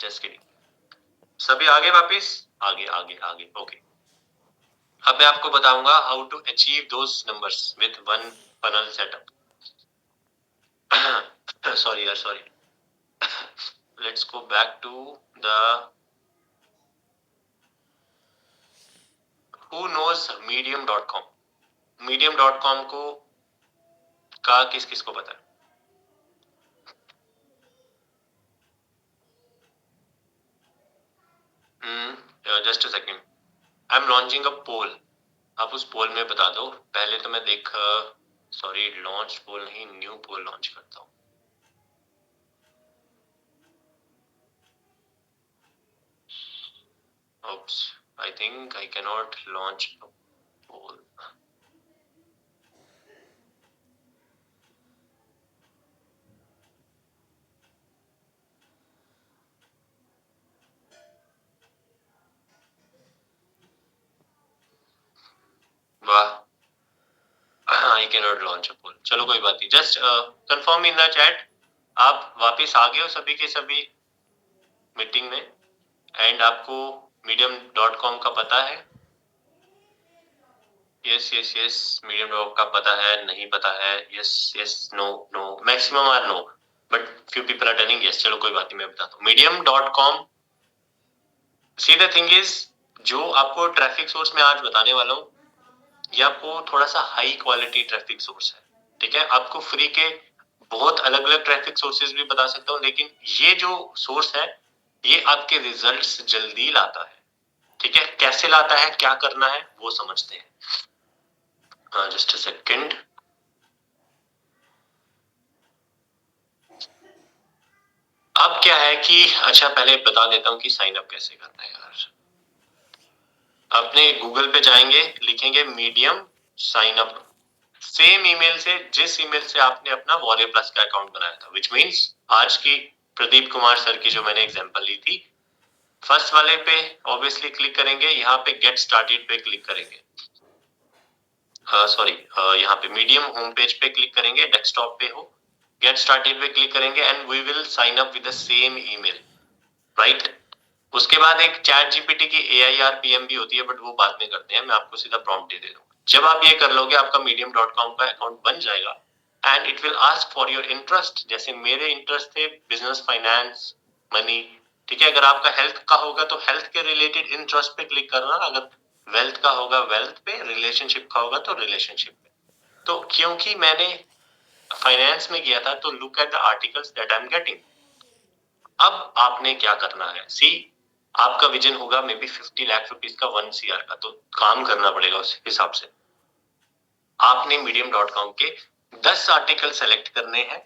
Just kidding. सभी आगे वापस, आगे आगे आगे, ओके। अब मैं आपको बताऊंगा how to achieve those numbers with one funnel setup. Sorry यार, sorry. Let's go back to the who knows medium.com। medium.com को का किस किस को पता है? Just a second, I am launching a poll. आप उस पोल में बता दो। पहले तो मैं सॉरी, लॉन्च पोल नहीं, न्यू पोल लॉन्च करता हूँ। Oops, I think I cannot launch a poll. वाह, I cannot launch a poll। चलो कोई बात नहीं, just confirm in the chat. आप वापस आ गए हो सभी के सभी मीटिंग में, एंड आपको medium.com का पता है? यस यस यस, medium.com का पता है, नहीं पता है? Yes yes, no no, maximum are no, but few people are telling yes. चलो कोई बात नहीं, मैं बताता हूँ। medium.com, see the thing is, जो आपको ट्रैफिक सोर्स में आज बताने वाला हूँ, ये आपको थोड़ा सा हाई क्वालिटी ट्रैफिक सोर्स है। ठीक है, आपको फ्री के बहुत अलग अलग ट्रैफिक सोर्सेज भी बता सकता हूँ, लेकिन ये जो सोर्स है ये आपके रिजल्ट्स जल्दी लाता है। ठीक है, कैसे लाता है, क्या करना है, वो समझते हैं। Just a second. अब क्या है कि अच्छा, पहले बता देता हूँ कि साइन अप कैसे करना है यार। अपने गूगल पे जाएंगे, लिखेंगे medium sign up, same email से जिस ईमेल से आपने अपना वॉरियर प्लस का अकाउंट बनाया था, विच मीन्स आज की प्रदीप कुमार सर की जो मैंने एग्जांपल ली थी, फर्स्ट वाले पे ऑब्वियसली क्लिक करेंगे, यहाँ पे गेट स्टार्टेड पे क्लिक करेंगे। सॉरी, यहाँ पे मीडियम होम पेज पे क्लिक करेंगे, डेस्कटॉप पे हो, गेट स्टार्टेड पे क्लिक करेंगे and we will sign up with the same email, right. उसके बाद एक चैट जीपीटी की AIRPM भी होती है, बट वो बाद में करते हैं, मैं आपको सीधा प्रॉम्प्ट दे दूंगा। जब आप ये कर लोगे, आपका medium.com का अकाउंट बन जाएगा and it will ask for your interest. जैसे मेरे इंटरेस्ट थे बिजनेस, फाइनेंस, मनी। ठीक है, अगर आपका हेल्थ का होगा तो हेल्थ के रिलेटेड इंटरेस्ट पे क्लिक करना, अगर वेल्थ का होगा वेल्थ पे, रिलेशनशिप का होगा तो रिलेशनशिप पे। तो क्योंकि मैंने फाइनेंस में किया था, तो look at the articles that I am getting. अब आपने क्या करना है, सी, आपका विजन होगा मे बी 50 लाख रुपीज का, 1 CR का, तो काम करना पड़ेगा उस हिसाब से। आपने medium.com के 10 आर्टिकल सेलेक्ट करने हैं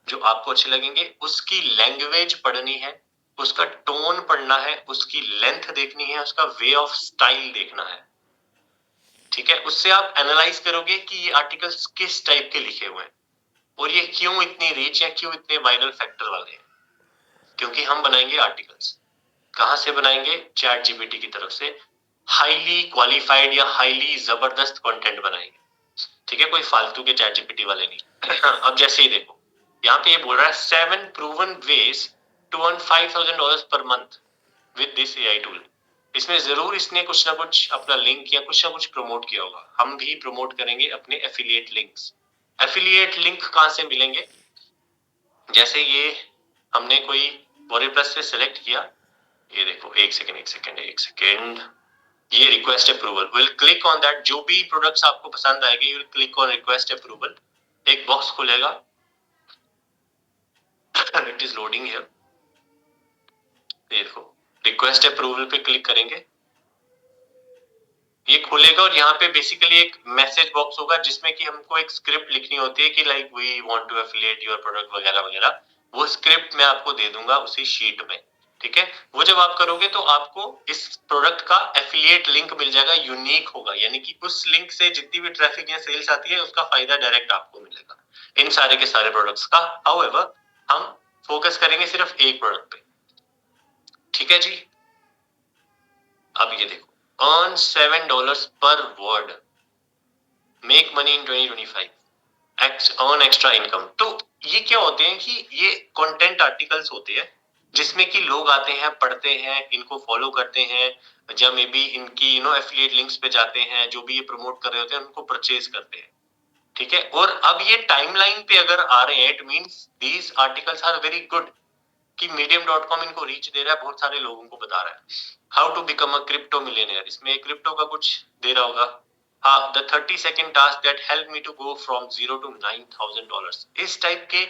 जो आपको अच्छे लगेंगे, उसकी लैंग्वेज पढ़नी है, उसका टोन पढ़ना है, उसकी लेंथ देखनी है, उसका वे ऑफ स्टाइल देखना है। ठीक है, उससे आप एनालाइज करोगे कि ये आर्टिकल्स किस टाइप के लिखे हुए हैं और ये क्यों इतनी रीच है, क्यों इतने वायरल फैक्टर वाले हैं। क्योंकि हम बनाएंगे आर्टिकल्स, कहां से बनाएंगे? चैट जीपीटी की तरफ से हाईली क्वालिफाइड या हाईली जबरदस्त कंटेंट बनाएंगे। ठीक है, कोई फालतू के चैट जीपीटी वाले नहीं। अब जैसे ही देखो, यहाँ पे ये बोल रहा है 7 proven ways to earn $5,000 per month with this AI tool. इसमें जरूर इसने कुछ ना कुछ अपना लिंक या कुछ ना कुछ प्रमोट किया होगा। हम भी प्रमोट करेंगे अपने एफिलिएट लिंक्स। एफिलिएट लिंक कहां से मिलेंगे? जैसे ये हमने कोई वॉरियर प्लस से सिलेक्ट किया, ये देखो, एक सेकेंड एक सेकेंड एक सेकेंड, ये request approval, will click on that. जो भी प्रोडक्ट्स आपको पसंद आएंगे, you will click on request approval. एक बॉक्स खुलेगा, इट इज लोडिंग हियर। देखो, रिक्वेस्ट अप्रूवल पे क्लिक करेंगे, ये खुलेगा और यहाँ पे बेसिकली एक मैसेज बॉक्स होगा जिसमें कि हमको एक स्क्रिप्ट लिखनी होती है कि like we want to affiliate your product वगैरह वगैरह। वो स्क्रिप्ट मैं आपको दे दूंगा उसी शीट में। ठीक है, वो जब आप करोगे तो आपको इस प्रोडक्ट का एफिलिएट लिंक मिल जाएगा, यूनिक होगा, यानी कि उस लिंक से जितनी भी ट्रैफिक या सेल्स आती है उसका फायदा डायरेक्ट आपको मिलेगा इन सारे के सारे प्रोडक्ट्स का। हाउएवर, हम फोकस करेंगे सिर्फ एक प्रोडक्ट पे। ठीक है जी, अब ये देखो, अर्न $7 पर word, make money in 2025, earn extra income. तो ये क्या होते हैं कि ये कंटेंट आर्टिकल्स होते हैं जिसमें कि लोग आते हैं, पढ़ते हैं, इनको फॉलो करते हैं, या मे बी इनकी एफिलिएट लिंक्स पे जाते हैं, जो भी ये प्रमोट कर रहे होते हैं उनको परचेज करते हैं। ठीक है, और अब ये टाइमलाइन पे अगर आ रहे हैं, it means these articles are very good कि medium.com इनको रीच दे रहा है, बहुत सारे लोगों को बता रहा है how to become a crypto millionaire. इसमें क्रिप्टो का कुछ दे रहा होगा। हाँ, the 30 second task that help me to go from $0 to $9,000। इस टाइप के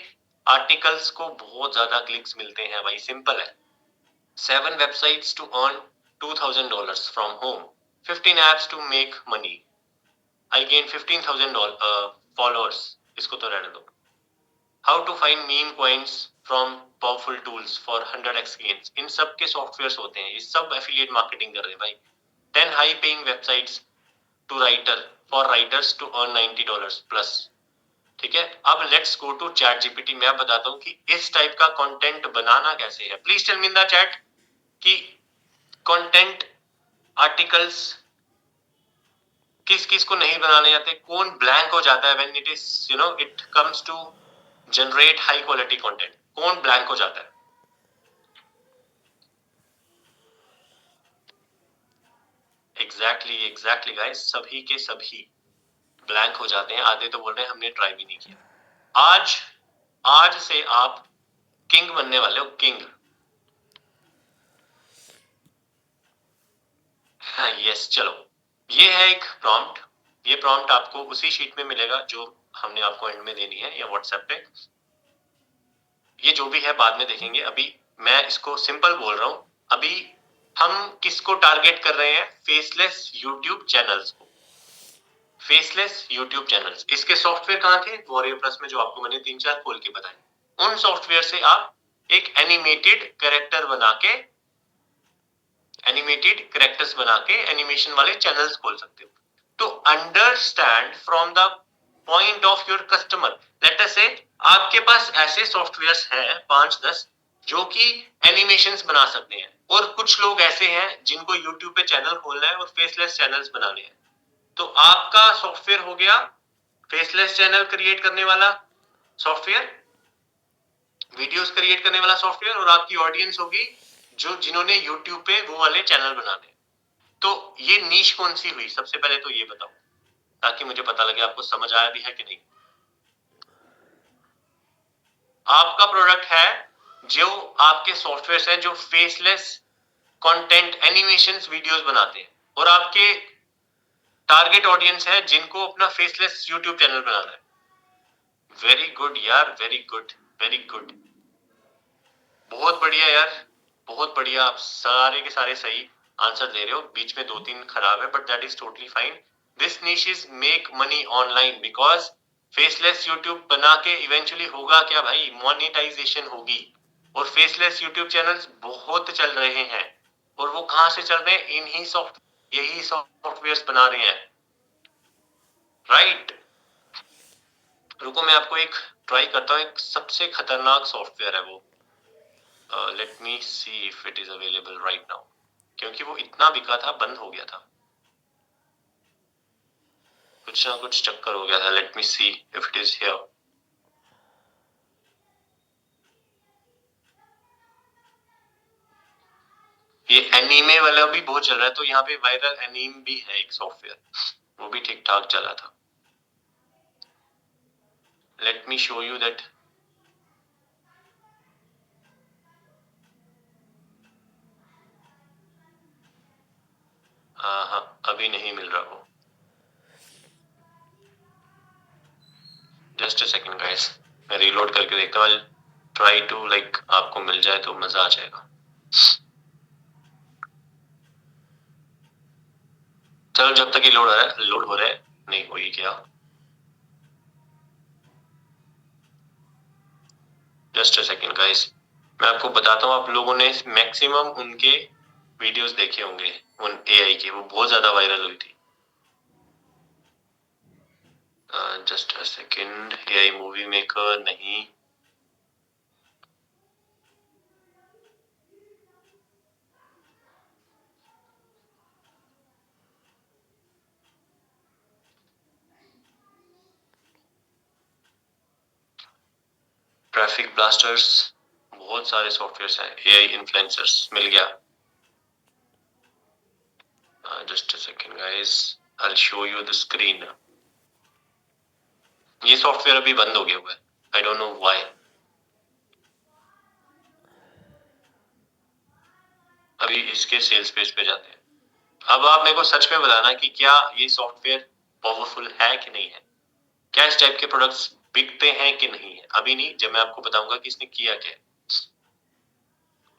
आर्टिकल्स को बहुत ज्यादा क्लिक्स मिलते हैं भाई, सिंपल है। 7 websites to earn $2,000 from home, 15 apps to make money, I gain 15,000 followers, इसको तो रहने दो। How to find meme coins from powerful tools for 100x gains. इन सब के सॉफ्टवेयर होते हैं, ये सब एफिलिएट मार्केटिंग कर रहे हैं भाई। 10 high paying websites to writer for writers to earn $90 plus. ठीक है, अब let's go to ChatGPT. मैं बताता हूँ कि इस टाइप का कंटेंट बनाना कैसे है। Please tell me in the chat कि कंटेंट आर्टिकल्स किस किस को नहीं बनाने आते, कौन ब्लैंक हो जाता है when it is it comes to generate high quality content, कौन ब्लैंक हो जाता है। एग्जैक्टली गाइस, सभी के सभी ब्लैंक हो जाते हैं। आधे तो बोल रहे हैं हमने ट्राई भी नहीं किया। आज आज से आप किंग बनने वाले हो, किंग। यस, चलो, ये है एक प्रॉम्प्ट। ये प्रॉम्प्ट आपको उसी शीट में मिलेगा जो हमने आपको एंड में देनी है, या व्हाट्सएप पे। ये जो भी है बाद में देखेंगे, अभी मैं इसको सिंपल बोल रहा हूं। अभी हम किसको टारगेट कर रहे हैं? फेसलेस यूट्यूब चैनल्स को। फेसलेस यूट्यूब चैनल्स, इसके सॉफ्टवेयर कहाँ थे? वॉरियर प्लस में, जो आपको मैंने 3-4 खोल के बताए। उन सॉफ्टवेयर से आप एक एनिमेटेड कैरेक्टर बना के, एनिमेटेड कैरेक्टर्स बना के एनिमेशन वाले चैनल्स खोल सकते हो। तो understand from the point of your customer. Late us से आपके पास ऐसे सॉफ्टवेयर्स हैं 5-10 जो कि एनिमेशंस बना सकते हैं, और कुछ लोग ऐसे हैं जिनको यूट्यूब पे चैनल खोलना है और फेसलेस चैनल्स बनाने हैं। तो आपका सॉफ्टवेयर हो गया फेसलेस चैनल क्रिएट करने वाला सॉफ्टवेयर, वीडियोस क्रिएट करने वाला सॉफ्टवेयर, और आपकी ऑडियंस होगी जो जिन्होंने यूट्यूब पे वो वाले चैनल बनाने। तो ये नीश कौन सी हुई? सबसे पहले तो ये बताओ, ताकि मुझे पता लगे आपको समझ आया भी है कि नहीं। आपका प्रोडक्ट है जो आपके सॉफ्टवेयर है जो फेसलेस कंटेंट एनिमेशंस वीडियोस बनाते हैं, और आपके टारगेट ऑडियंस है जिनको अपना फेसलेस यूट्यूब चैनल बनाना है। वेरी गुड यार, वेरी गुड, वेरी गुड, बहुत बढ़िया यार, बहुत बढ़िया। आप सारे के सारे सही आंसर दे रहे हो, बीच में 2-3 खराब है, but that is totally fine. This निश is make money online, because faceless YouTube बना के इवेंचुअली होगा क्या भाई? मोनेटाइजेशन होगी। और फेसलेस यूट्यूब चैनल्स बहुत चल रहे हैं, और वो कहां से चल रहे हैं? यही सॉफ्टवेयर बना रहे हैं, राइट। रुको, मैं आपको एक ट्राई करता हूँ, एक सबसे खतरनाक सॉफ्टवेयर है वो। Let me see if it is available right now, क्योंकि वो इतना बिका था, बंद हो गया था, कुछ ना कुछ चक्कर हो गया था। Let me see if it is here. ये एनीमे वाला भी बहुत चल रहा है, तो यहाँ पे वायरल एनीम भी है एक सॉफ्टवेयर, वो भी ठीक ठाक चला था। Let me show you that. हाँ, अभी नहीं मिल रहा वो। जस्ट अ सेकंड गाइस, मैं रीलोड करके देखता हूँ। ट्राई टू लाइक आपको मिल जाए तो मजा आ जाएगा। चलो, जब तक ये लोड आ रहा है, लोड हो रहा है, नहीं हो ही गया। जस्ट अ सेकंड गाइस, मैं आपको बताता हूँ, आप लोगों ने मैक्सिमम उनके वीडियोस देखे होंगे, उन एआई के, वो बहुत ज्यादा वायरल हुई थी। Just a second, AI movie maker नहीं, ट्रैफिक ब्लास्टर्स बहुत सारे सॉफ्टवेयर्स हैं। AI इन्फ्लुएंसर्स मिल गया। Just a second guys, I will show you the screen. ये सॉफ्टवेयर अभी बंद हो गया हुआ है, आई डोंट नो व्हाई। अभी इसके सेल्स पेज पे जाते हैं। अब आप मेरे को सच में बताना कि क्या ये सॉफ्टवेयर पावरफुल है कि नहीं है, क्या इस टाइप के प्रोडक्ट्स बिकते हैं कि नहीं है। अभी नहीं, जब मैं आपको बताऊंगा कि इसने किया क्या है।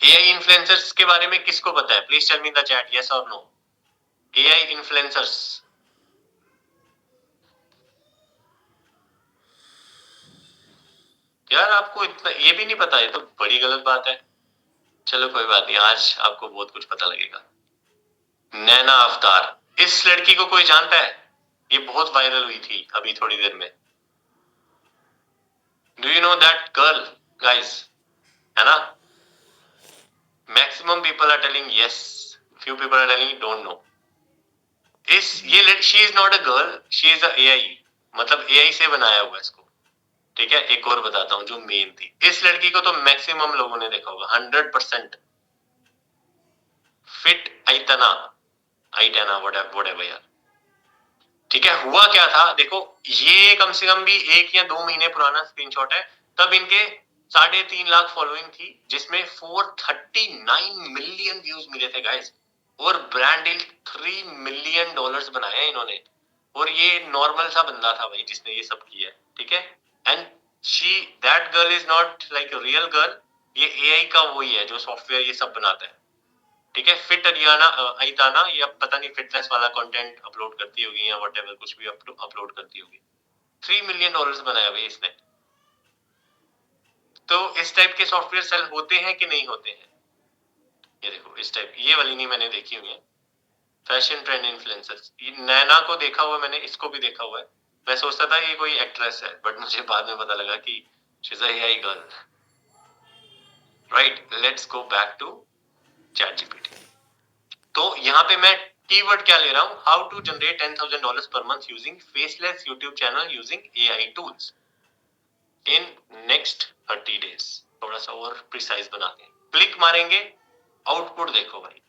AI इन्फ्लुएंसर्स के बारे में किसको पता है? Please tell me in the chat, yes और नो। AI इन्फ्लुएंसर्स, यार आपको इतना ये भी नहीं पता, है तो बड़ी गलत बात है। चलो कोई बात नहीं, आज आपको बहुत कुछ पता लगेगा। नैना अवतार, इस लड़की को कोई जानता है? ये बहुत वायरल हुई थी अभी थोड़ी देर में। Do you know that girl guys, है ना? Maximum people are telling yes, few people are telling don't know. इस ये she is not a girl, she is a AI, मतलब AI से बनाया हुआ है इसको। ठीक है, एक और बताता हूँ जो मेन थी। इस लड़की को तो मैक्सिमम लोगों ने देखा होगा, 100%। फिट आइतना, आइटाना व्हाटएवर यार। ठीक है, हुआ क्या था देखो, ये कम से कम भी 1 या 2 महीने पुराना स्क्रीनशॉट है। तब इनके 3.5 लाख फॉलोइंग थी, जिसमें 439 मिलियन व्यूज मिले थे गाइस। और ब्रांड डील $3 मिलियन बनाया इन्होंने। और ये नॉर्मल सा बंदा था भाई जिसने ये सब किया है। ठीक है, and she that girl is not like real girl, ये AI का वही है जो सॉफ्टवेयर ये सब बनाता है। ठीक है, फिट अरियाना आइताना, ये पता नहीं फिटनेस वाला कंटेंट अपलोड करती होगी या व्हाटएवर, कुछ भी अपलोड करती होगी। $3 मिलियन बनाया भाई इसने। तो इस टाइप के सॉफ्टवेयर सेल होते हैं कि नहीं होते हैं? ये देखो इस टाइप, ये वाली नहीं मैंने देखी हुई है। फैशन ट्रेंड इन्फ्लुएंसर्स, ये नैना को देखा हुआ मैंने, इसको भी देखा हुआ है। मैं सोचता था ये कोई एक्ट्रेस है, बट मुझे बाद में पता लगा कि she is a AI girl. Right, let's go back to ChatGPT. तो यहाँ पे मैं कीवर्ड क्या ले रहा हूँ? How to generate $10,000 per month using faceless YouTube channel using AI tools in next 30 days. थोड़ा सा और प्रिसाइज बनाते हैं। क्लिक मारेंगे, आउटपुट देखो भाई।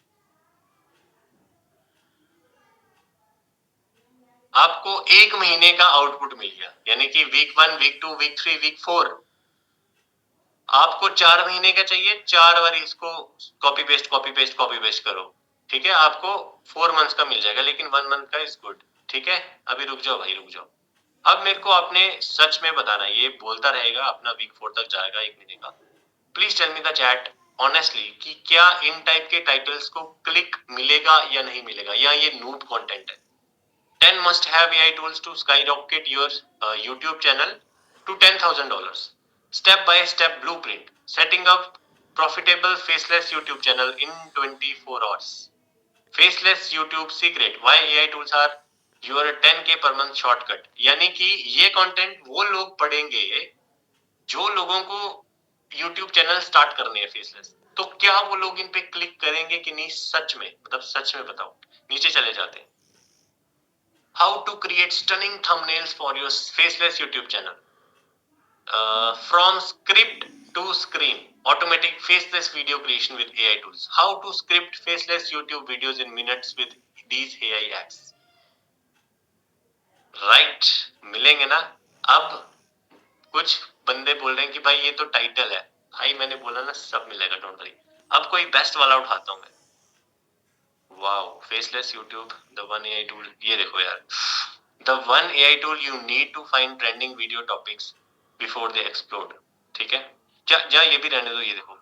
आपको 1 महीने का आउटपुट मिल गया, यानी कि वीक 1, वीक 2, वीक 3, वीक 4। आपको 4 महीने का चाहिए, 4 बार इसको copy paste copy paste copy paste करो। ठीक है, आपको 4 मंथ्स का मिल जाएगा, लेकिन 1 मंथ का इज गुड। ठीक है, अभी रुक जाओ भाई, रुक जाओ। अब मेरे को आपने सच में बताना, ये बोलता रहेगा अपना वीक 4 तक जाएगा 1 महीने का। Please tell me the chat honestly कि क्या इन टाइप के टाइटल्स को क्लिक मिलेगा या नहीं मिलेगा, या ये नूब कंटेंट है। 10 must have AI tools to skyrocket your YouTube channel to $10,000. Step by step blueprint. Setting up profitable faceless YouTube channel in 24 hours. Faceless YouTube secret. Why AI tools are your 10K per month shortcut. यानी कि ये content वो लोग पढ़ेंगे जो लोगों को YouTube channel start करने हैं फेसलेस। तो क्या वो लोग इन पे क्लिक करेंगे कि नहीं? सच में, मतलब सच में बताओ। नीचे चले जाते हैं। How to create stunning thumbnails for your faceless YouTube channel. From script to screen. Automatic faceless video creation with AI tools. How to script faceless YouTube videos in minutes with these AI hacks. Right, मिलेंगे ना? अब कुछ बंदे बोल रहे हैं कि भाई ये तो टाइटल है। भाई मैंने बोला ना, सब मिलेगा, डोंट वरी। अब कोई बेस्ट वाला उठाता हूं मैं। Wow, faceless YouTube, the one AI tool. ये देखो यार, the one AI tool you need to find trending video topics before they explode. ठीक है, क्या ये भी रहने दो। ये देखो,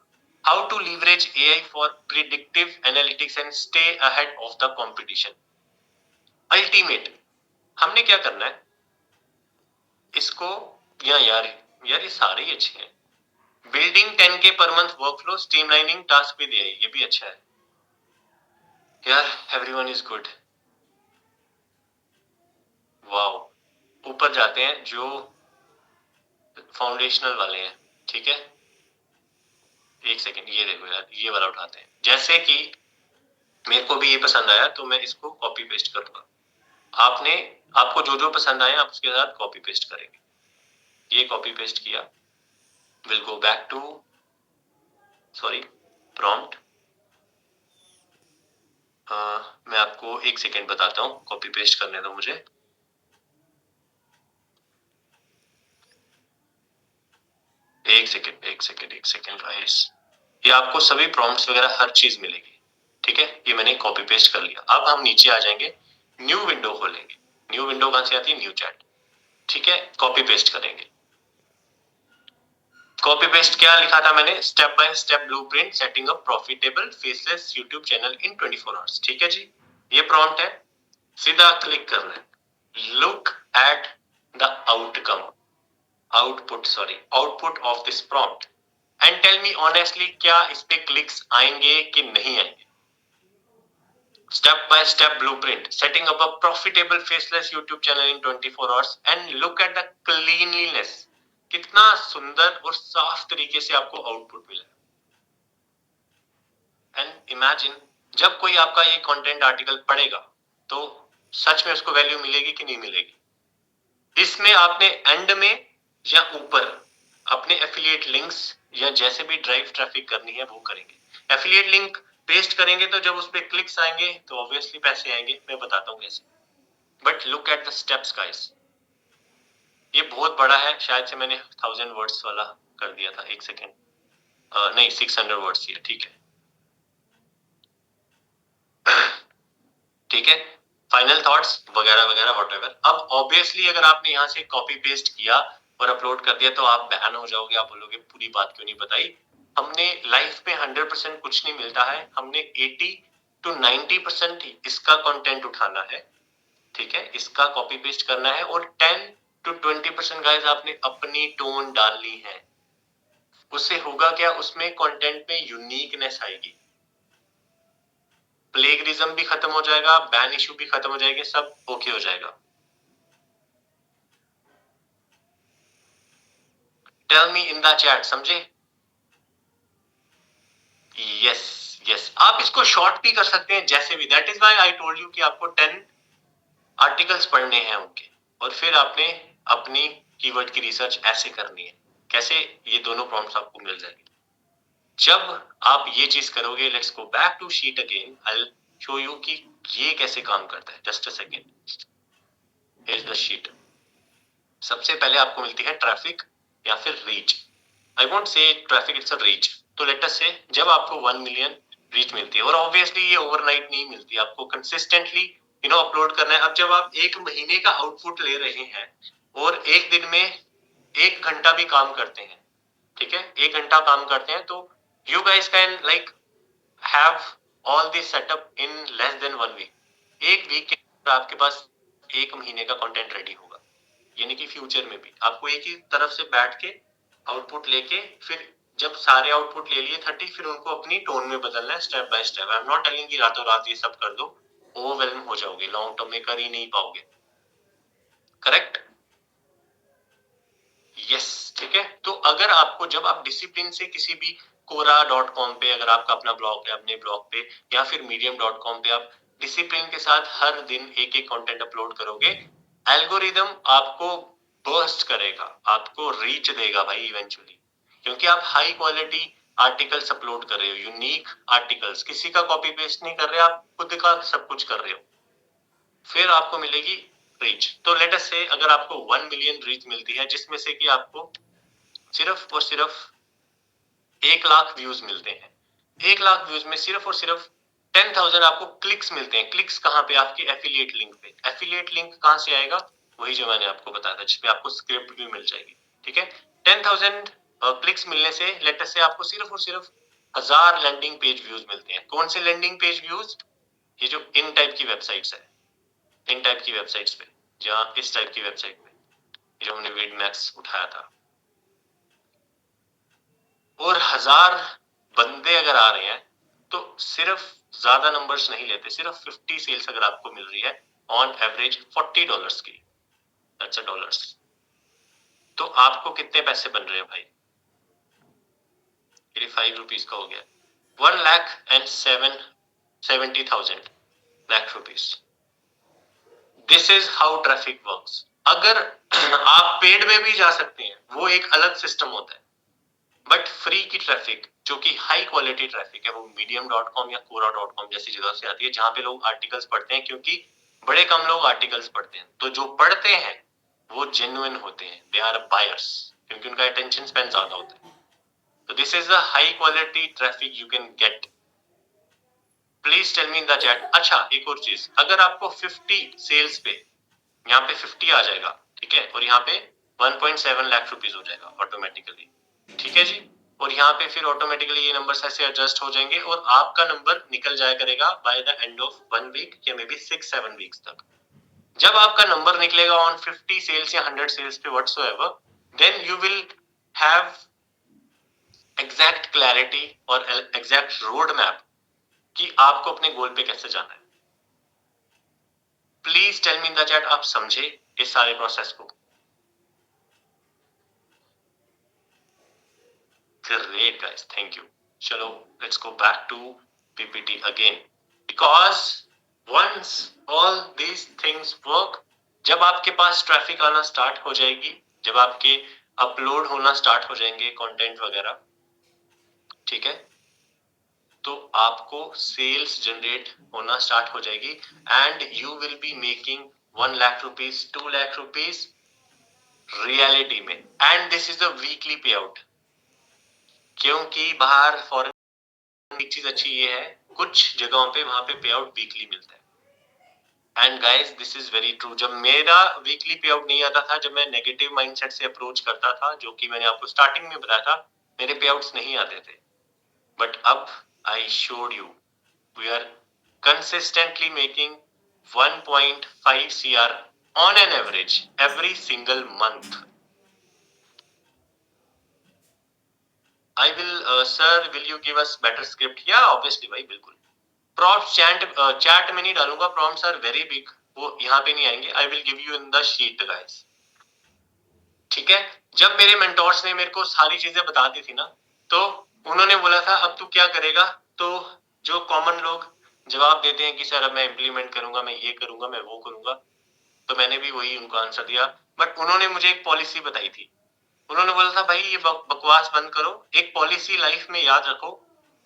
how to leverage AI for predictive analytics and stay ahead of the competition. Ultimate, हमने क्या करना है इसको, या यार ये सारे ही अच्छे हैं। Building 10K per month workflow, streamlining task with AI, ये भी अच्छा है यार। Everyone is good. वाओ, ऊपर जाते हैं जो फाउंडेशनल वाले हैं। ठीक है, एक सेकंड, ये देखो यार, ये वाला उठाते हैं। जैसे कि मेरे को भी ये पसंद आया तो मैं इसको कॉपी पेस्ट करूंगा। आपने, आपको जो जो पसंद आए आप उसके साथ कॉपी पेस्ट करेंगे। ये कॉपी पेस्ट किया। Will go back to sorry, prompt, मैं आपको एक सेकेंड बताता हूँ, कॉपी पेस्ट करने दो मुझे। एक सेकेंड गाइस, ये आपको सभी प्रॉम्प्ट्स वगैरह हर चीज मिलेगी, ठीक है। ये मैंने कॉपी पेस्ट कर लिया। अब हम नीचे आ जाएंगे, न्यू विंडो खोलेंगे। न्यू विंडो कहां से आती है? न्यू चैट, ठीक है। कॉपी पेस्ट करेंगे। कॉपी पेस्ट क्या लिखा था मैंने? Step by step blueprint setting up profitable faceless YouTube channel in 24 hours, ठीक है जी। ये प्रॉम्प्ट है, सीधा क्लिक करना है। Look at the outcome, output of this prompt and tell me honestly, क्या इस पे क्लिक्स आएंगे कि नहीं आएंगे? Step by step blueprint setting up a profitable faceless YouTube channel in 24 hours and look at the cleanliness, कितना सुंदर और साफ तरीके से आपको आउटपुट मिला। एंड इमेजिन, जब कोई आपका ये कंटेंट आर्टिकल पढ़ेगा तो सच में उसको वैल्यू मिलेगी कि नहीं मिलेगी? इसमें आपने एंड में या ऊपर अपने एफिलिएट लिंक्स या जैसे भी ड्राइव ट्रैफिक करनी है वो करेंगे। एफिलिएट लिंक पेस्ट करेंगे तो जब उस पर क्लिक्स आएंगे तो ऑब्वियसली पैसे आएंगे, मैं बताता हूँ कैसे। But look at the steps guys, ये बहुत बड़ा है, शायद से मैंने 1000 वर्ड्स वाला कर दिया था। एक सेकेंड, नहीं 600 वर्ड्स ही है, ठीक है। ठीक है, फाइनल थॉट्स वगैरह वगैरह व्हाटएवर। अब ऑब्वियसली अगर आपने यहाँ से कॉपी पेस्ट किया और अपलोड कर दिया तो आप बैन हो जाओगे। आप बोलोगे पूरी बात क्यों नहीं बताई? हमने लाइफ में 100% कुछ नहीं मिलता है, हमने 80 to 90% इसका कंटेंट उठाना है, ठीक है, इसका कॉपी पेस्ट करना है, और 10 to 20% गाइस आपने अपनी टोन डालनी है। उससे होगा क्या? उसमें कंटेंट में यूनिकनेस आएगी, प्लेगरिज्म भी खत्म हो जाएगा, बैन इशू भी खत्म हो जाएंगे, सब ओके हो जाएगा। Tell me in the chat, समझे? यस यस, आप इसको शॉर्ट भी कर सकते हैं जैसे भी। That is why I told you कि आपको 10 आर्टिकल्स पढ़ने हैं उनके, और फिर आपने अपनी कीवर्ड की रिसर्च ऐसे करनी है। कैसे? ये दोनों प्रॉम्प्ट्स आपको मिल जाएंगे। जब आप ये चीज करोगे, let's go back to sheet again, I will show you कि ये कैसे काम करता है। Just a second, here is the sheet. सबसे पहले आपको मिलती है ट्रैफिक या फिर reach. I won't say traffic, it's a reach. तो लेट अस से जब आपको 1 मिलियन रीच मिलती है, और ऑब्वियसली ये ओवरनाइट नहीं मिलती, आपको कंसिस्टेंटली अपलोड करना है। अब जब आप एक महीने का आउटपुट ले रहे हैं और एक दिन में 1 घंटा भी काम करते हैं, ठीक है, 1 घंटा काम करते हैं, तो you guys can like have all this setup in less than 1 week. एक वीक के अंदर आपके पास एक महीने का कंटेंट रेडी होगा। यानी कि फ्यूचर में भी आपको एक ही तरफ से बैठ के आउटपुट लेके, फिर जब सारे आउटपुट ले लिए 30, फिर उनको अपनी टोन में बदलना है step by step. I am not telling कि रातों रात ये सब कर दो, ओवरवेलम हो जाओगे, लॉन्ग टर्म में कर ही नहीं पाओगे। करेक्ट? यस, ठीक है। तो अगर आपको, जब आप डिसिप्लिन से किसी भी quora.com पे, अगर आपका अपना ब्लॉग है, अपने ब्लॉग पे या फिर medium.com पे आप डिसिप्लिन के साथ हर दिन एक एक कंटेंट अपलोड करोगे, एल्गोरिदम आपको बर्स्ट करेगा, आपको रीच देगा भाई इवेंचुअली, क्योंकि आप हाई क्वालिटी आर्टिकल्स अपलोड कर रहे हो, यूनिक आर्टिकल्स, किसी का कॉपी पेस्ट नहीं कर रहे, आप खुद का सब कुछ कर रहे हो, फिर आपको मिलेगी रीच। तो लेट अस से अगर आपको 1 मिलियन रीच मिलती है, जिसमें से कि आपको सिर्फ और सिर्फ 1 लाख व्यूज मिलते हैं, 1 लाख व्यूज में सिर्फ और सिर्फ 10,000 आपको क्लिक्स मिलते हैं। क्लिक्स कहाँ पे? आपकी एफिलिएट लिंक पे। एफिलिएट लिंक कहाँ से आएगा? वही जो मैंने आपको बताया था, जिसपे आपको स्क्रिप्ट भी मिल जाएगी, ठीक है। 10,000 क्लिक्स मिलने से लेटर से आपको सिर्फ और सिर्फ 1000 लैंडिंग पेज व्यूज मिलते हैं। कौन से लैंडिंग पेज व्यूज? ये जो इन टाइप की वेबसाइट्स है, इन टाइप की वेबसाइट्स पे, जहाँ इस टाइप की वेबसाइट में जो हमने वीड मैक्स उठाया था, और 1000 बंदे अगर आ रहे हैं तो सिर्फ, ज्यादा नंबर्स नहीं लेते, सिर्फ 50 सेल्स अगर आपको मिल रही है ऑन एवरेज $40 की, दैट्स अ डॉलर्स, तो आपको कितने पैसे बन रहे हैं भाई? ये 5 रुपीज का हो गया, 1,70,000 lakh rupees. This is how traffic works. अगर आप पेड में भी जा सकते हैं, वो एक अलग सिस्टम होता है। बट फ्री की ट्रैफिक जो कि हाई क्वालिटी ट्रैफिक है वो medium.com या quora.com जैसी जगह से आती है जहां पे लोग आर्टिकल्स पढ़ते हैं, क्योंकि बड़े कम लोग आर्टिकल्स पढ़ते हैं, तो जो पढ़ते हैं वो जेन्युइन होते हैं, दे आर बायर्स, क्योंकि उनका अटेंशन स्पैन ज्यादा होता है। तो this is a high quality traffic you can get. Please tell me in the chat. अच्छा, एक और चीज, अगर आपको 50 सेल्स पे यहाँ पे 50 आ जाएगा, ठीक है, और यहाँ पे 1.7 लाख रुपीज हो जाएगा ऑटोमेटिकली, ठीक है जी, और यहाँ पे फिर ऑटोमेटिकली ये नंबर ऐसे एडजस्ट हो जाएंगे और आपका नंबर निकल जाया करेगा by the end of 1 week या मे बी 6-7 वीक्स तक। जब आपका नंबर निकलेगा ऑन 50 सेल्स या 100 सेल्स पे whatsoever, then you will have exact clarity और एग्जैक्ट रोड मैप कि आपको अपने गोल पे कैसे जाना है। Please tell me in the chat, आप समझे इस सारे प्रोसेस को? Great guys, thank you. चलो, let's go back to PPT again. Because once all these things work, जब आपके पास ट्रैफिक आना स्टार्ट हो जाएगी, जब आपके अपलोड होना स्टार्ट हो जाएंगे कंटेंट वगैरह, ठीक है, तो आपको सेल्स जनरेट होना स्टार्ट हो जाएगी and you will be making 1 lakh rupees, 2 lakh rupees reality में, and this is the weekly pay out. क्योंकि बाहर फॉरेन एक चीज अच्छी ये है, कुछ जगहों पे वहां पे पे आउट वीकली मिलता है। And guys this is very true. जब मेरा वीकली पे आउट नहीं आता था, जब मैं नेगेटिव माइंडसेट से अप्रोच करता था, जो कि मैंने आपको स्टार्टिंग में बताया था, मेरे पे आउट्स नहीं आते थे। बट अब I showed you we are consistently making 1.5 CR on an average every single month. I will, sir, will you give us better script? Yeah, obviously भाई, बिल्कुल। Prompts chat में नहीं डालूंगा, prompts are very big, वो यहाँ पे नहीं आएंगे। I will give you in the sheet guys, ठीक है। जब मेरे मेंटोर्स ने मेरे को सारी चीजें बता दी थी ना, तो उन्होंने बोला था अब तू क्या करेगा, तो जो कॉमन लोग जवाब देते हैं कि सर अब मैं इम्प्लीमेंट करूंगा, मैं ये करूंगा, मैं वो करूंगा, तो मैंने भी वही उनको आंसर दिया। बट उन्होंने मुझे एक पॉलिसी बताई थी, उन्होंने बोला था भाई ये बकवास बंद करो, एक पॉलिसी लाइफ में याद रखो,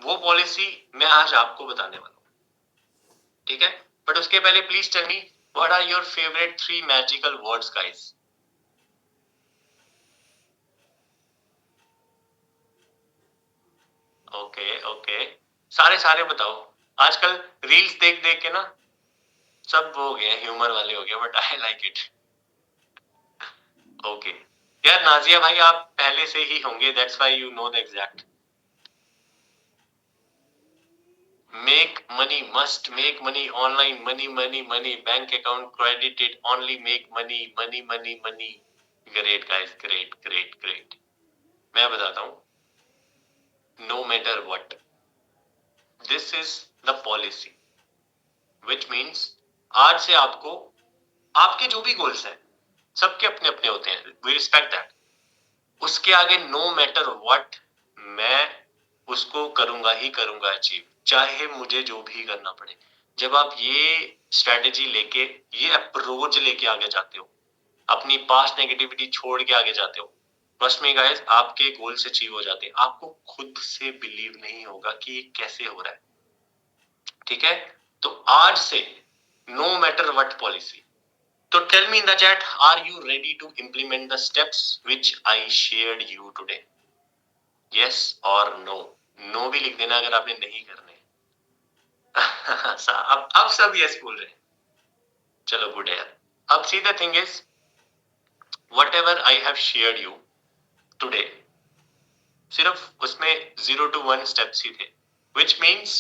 वो पॉलिसी मैं आज आपको बताने वाला हूँ, ठीक है। बट उसके पहले please tell me what are your favourite 3 magical words guys? Okay okay, सारे सारे बताओ। आजकल रील्स देख देख के ना सब वो हो गए, ह्यूमर वाले हो गए, but I like it. Okay यार, नाजिया भाई आप पहले से ही होंगे, that's why you know the exact. Make money, must make money online, money money money, bank account credited, only make money money money money। Great guys, great great great। मैं बताता हूँ, no matter what, this is the policy, which means आज से आपको, आपके जो भी goals हैं सबके अपने अपने होते हैं, we respect that, उसके आगे नो मैटर व्हाट, मैं उसको करूंगा ही करूंगा अचीव, चाहे मुझे जो भी करना पड़े। जब आप ये स्ट्रेटेजी लेके, ये अप्रोच लेके आगे जाते हो, अपनी पास्ट नेगेटिविटी छोड़ के आगे जाते हो, ट्रस्ट मी गाइस, आपके गोल्स अचीव हो जाते हैं। आपको खुद से बिलीव नहीं होगा कि ये कैसे हो रहा है, ठीक है। तो आज से नो मैटर व्हाट पॉलिसी। तो tell me in the chat, are you ready to implement the steps which I shared you today? Yes और नो, नो भी लिख देना अगर आपने नहीं करने। अब सब यस बोल रहे हैं, चलो गुड है यार। अब see the thing is, what ever I have shared you today, सिर्फ उसमें 0 to 1 स्टेप्स ही थे, विच मीन्स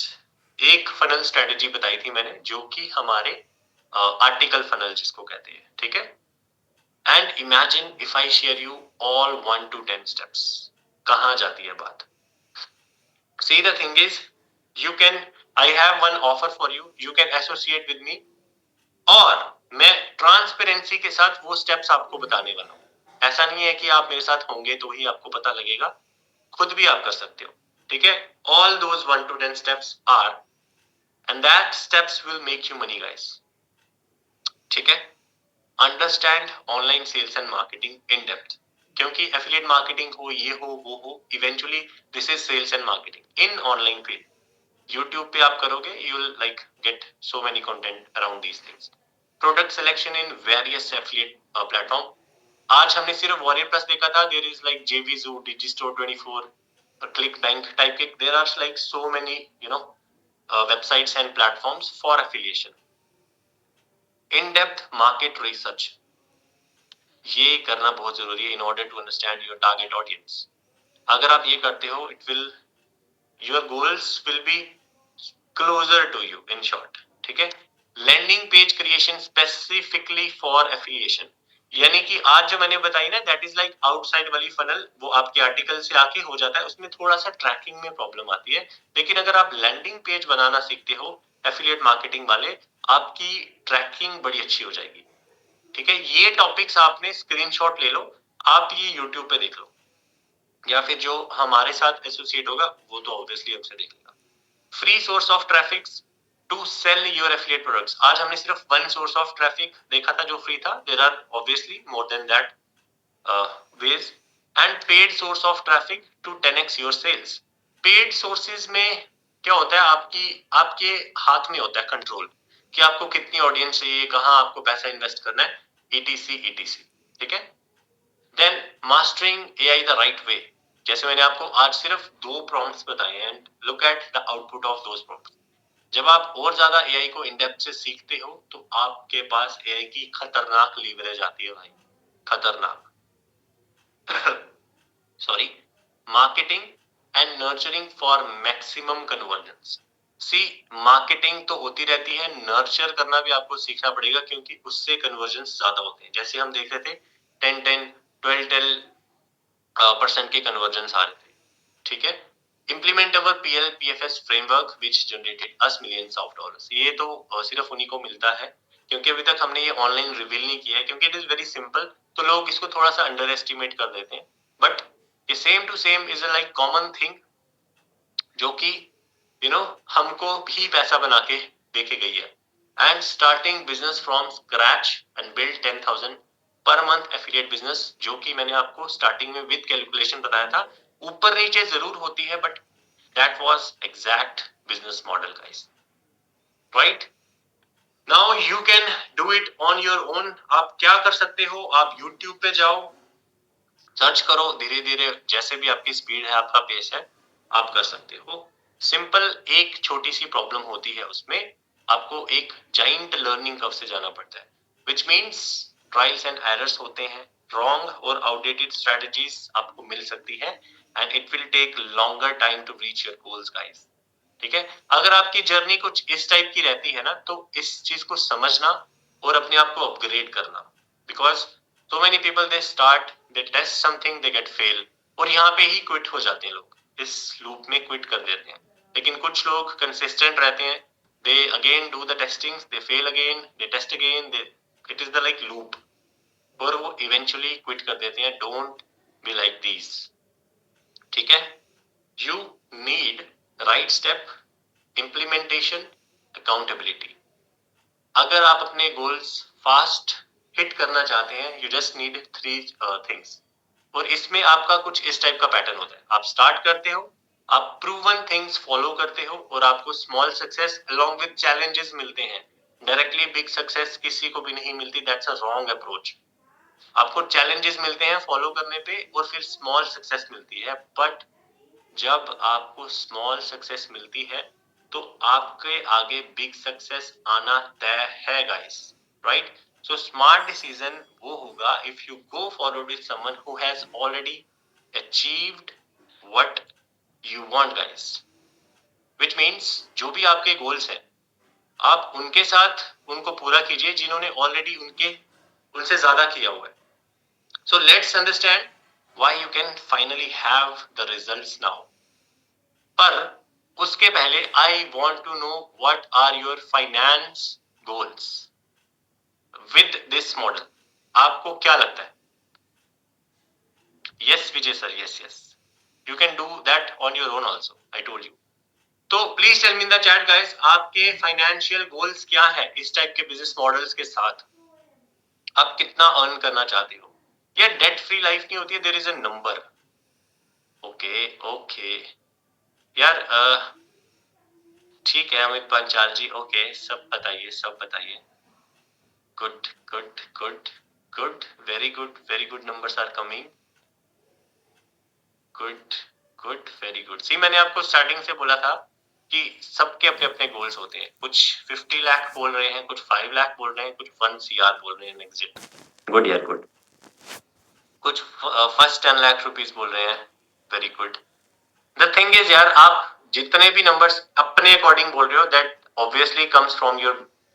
एक फनल स्ट्रेटेजी बताई थी मैंने, जो कि हमारे आर्टिकल फनल जिसको कहते हैं, ठीक है। And imagine if I share you all 1 to 10 steps, कहां जाती है बात? See the thing is, you can, I have one offer for you, you can associate with me, और मैं ट्रांसपेरेंसी के साथ वो स्टेप्स आपको बताने वाला हूँ। ऐसा नहीं है कि आप मेरे साथ होंगे तो ही आपको पता लगेगा, खुद भी आप कर सकते हो, ठीक है। All those 1 to 10 steps are, and that steps will make you money guys, ठीक है। Understand online sales and marketing in depth, क्योंकि एफिलिएट मार्केटिंग हो, ये हो, वो हो, eventually this is sales and marketing in online field. YouTube पे आप करोगे, you will like get so many content around these things. Product selection in various affiliate platform. आज हमने सिर्फ वॉरियर प्लस देखा था, there is like JVZoo, Digistore 24, ClickBank type के, there are like so many websites and platforms for affiliation. In-depth market research, ये करना बहुत जरूरी है in order to understand your target audience. अगर आप ये करते हो, it will, your goals will be closer to you in short. ठीक है? Landing page creation specifically for affiliation. यानी कि आज जो मैंने बताई ना, दैट इज लाइक आउटसाइड वाली फनल, वो आपके आर्टिकल से आके हो जाता है, उसमें थोड़ा सा ट्रैकिंग में प्रॉब्लम आती है। लेकिन अगर आप लैंडिंग पेज बनाना सीखते हो एफिलिएट मार्केटिंग वाले, आपकी ट्रैकिंग बड़ी अच्छी हो जाएगी। ठीक है, ये टॉपिक्स आपने स्क्रीनशॉट ले लो, आप ये यूट्यूब पे देख लो, या फिर जो हमारे साथ एसोसिएट होगा वो तो ऑब्वियसली हमसे देखेगा। Free source of traffic to sell your affiliate products. आज हमने सिर्फ वन सोर्स ऑफ ट्रैफिक देखा था जो फ्री था, there are obviously more than that ways and paid source of traffic to 10x your sales. Paid sources में क्या होता है, आपके हाथ में होता है कंट्रोल कि आपको कितनी ऑडियंस चाहिए, कहां आपको पैसा इन्वेस्ट करना है, etc etc। ठीक है, then mastering AI the right way. जैसे मैंने आपको आज सिर्फ 2 प्रॉम्प्ट्स बताए हैं, and look at the output of those prompts. जब आप और ज्यादा एआई को इन डेप्थ से सीखते हो तो आपके पास एआई की खतरनाक लीवरेज आती है भाई, खतरनाक। sorry, marketing and nurturing for maximum convergence। See, marketing तो होती रहती है, नर्चर करना भी आपको सीखना पड़ेगा, क्योंकि उससे कन्वर्जेंस ज्यादा होते हैं। जैसे हम देख रहे थे 10-10, 12% के कन्वर्जेंस आ रहे थे। ठीक है, implement our PL PFS framework which generated us millions of dollars। ये तो सिर्फ उन्हीं को मिलता है, क्योंकि अभी तक हमने ये ऑनलाइन रिवील नहीं किया है, क्योंकि इट इज वेरी सिंपल, तो लोग इसको थोड़ा सा अंडर एस्टिमेट कर देते हैं। बट ये same to same is a like common thing, जो कि हमको भी पैसा बना के देके गई है। And starting business from scratch and build 10,000 per month affiliate business, जो कि मैंने आपको स्टार्टिंग में विद कैलकुलेशन बताया था, ऊपर नीचे जरूर होती है, but that was exact business model guys, right? Now you can do it on your own. आप क्या कर सकते हो, आप यूट्यूब पे जाओ, सर्च करो, धीरे धीरे जैसे भी आपकी स्पीड है, आपका पेस है, आप कर सकते हो। सिंपल एक छोटी सी प्रॉब्लम होती है, उसमें आपको एक जाइंट लर्निंग कर्व से जाना पड़ता है, which means trials and errors होते हैं, रॉन्ग और आउटडेटेड स्ट्रेटजीज आपको मिल सकती है, and it will take longer time to reach your goals guys. ठीक है, अगर आपकी जर्नी कुछ इस टाइप की रहती है ना, तो इस चीज को समझना और अपने आप को अपग्रेड करना, because so many people they start, they test something, they get fail, और यहाँ पे ही क्विट हो जाते हैं लोग, इस लूप में क्विट कर देते हैं। लेकिन कुछ लोग कंसिस्टेंट रहते हैं, they again do the testing, they fail again, they test again, they, it is the like loop, और वो eventually क्विट कर देते हैं। don't be like these। ठीक है, you need right step, implementation, accountability। अगर आप अपने गोल्स फास्ट हिट करना चाहते हैं, यू जस्ट नीड 3 थिंग्स, और इसमें आपका कुछ इस टाइप का पैटर्न होता है। आप स्टार्ट करते हो, आप प्रूवन थिंग्स फॉलो करते हो, और आपको small success along with challenges मिलते हैं। डायरेक्टली बिग सक्सेस किसी को भी नहीं मिलती, दैट्स अ रॉन्ग अप्रोच। आपको चैलेंजेस मिलते हैं फॉलो करने पे, और फिर स्मॉल सक्सेस मिलती है। बट जब आपको स्मॉल सक्सेस मिलती है, तो आपके आगे बिग सक्सेस आना तय है guys, right? So smart decision वो होगा if you go forward with someone who has already achieved what you want guys, which means जो भी आपके गोल्स हैं, आप उनके साथ उनको पूरा कीजिए जिन्होंने ऑलरेडी उनसे ज्यादा किया हुआ है। So let's understand why you can finally have the results now. पर उसके पहले I want to know what are your finance goals with this model. आपको क्या लगता है? Yes Vijay sir, yes yes, you can do that on your own also, I told you. तो please tell me in the chat guys, आपके financial goals क्या है इस type के बिजनेस मॉडल्स के साथ? आप कितना अर्न करना चाहते हो? ये डेट फ्री लाइफ नहीं होती है, there is a number. Okay okay यार ठीक है अमित पंचाल जी, ओके सब बताइए सब बताइए। Good good good good, very good numbers are coming. Good good very good. See मैंने आपको स्टार्टिंग से बोला था कि सबके अपने अपने गोल्स होते हैं, कुछ 50 लाख बोल रहे हैं, कुछ 5 लाख बोल रहे हैं, कुछ 1 CR बोल रहे हैं एग्जिट। गुड यार गुड। कुछ फर्स्ट 10 लाख रुपीस बोल रहे हैं, very good. The thing is यार, आप जितने भी नंबर्स अपने अकॉर्डिंग बोल रहे हो, that obviously comes from your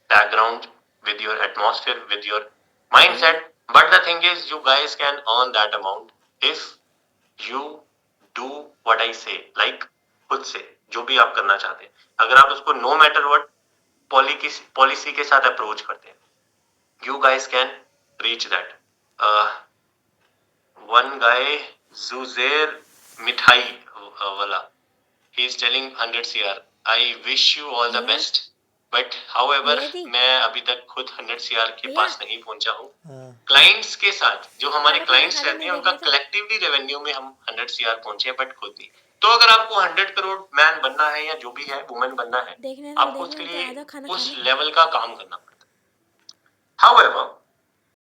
background, with your atmosphere, with your mindset, but the thing is you guys can earn that amount if you do what I से, like खुद से जो भी आप करना चाहते हैं, अगर आप उसको नो मैटर व्हाट पॉलिसी के साथ अप्रोच करते हैं, you guys can reach that. One guy Juzer Mithaiwala, he is telling 100 CR, I wish you all the भैया best, but however भैया जी मैं अभी तक खुद 100 CR के भैया पास नहीं पहुंचा हूँ। क्लाइंट्स के साथ जो हमारे खाना खाना क्लाइंट्स खाना रहते नहीं हैं देख उनका रहे थे। कलेक्टिवली रेवेन्यू में हम 100 CR पहुंचे हैं, बट खुद नहीं। तो अगर आपको 100 करोड़ मैन बनना है या जो भी है वुमेन बनना है, आपको उसके देखने तो लिए आ जाओ खाना उस खाने। लेवल का काम करना पड़ता है। However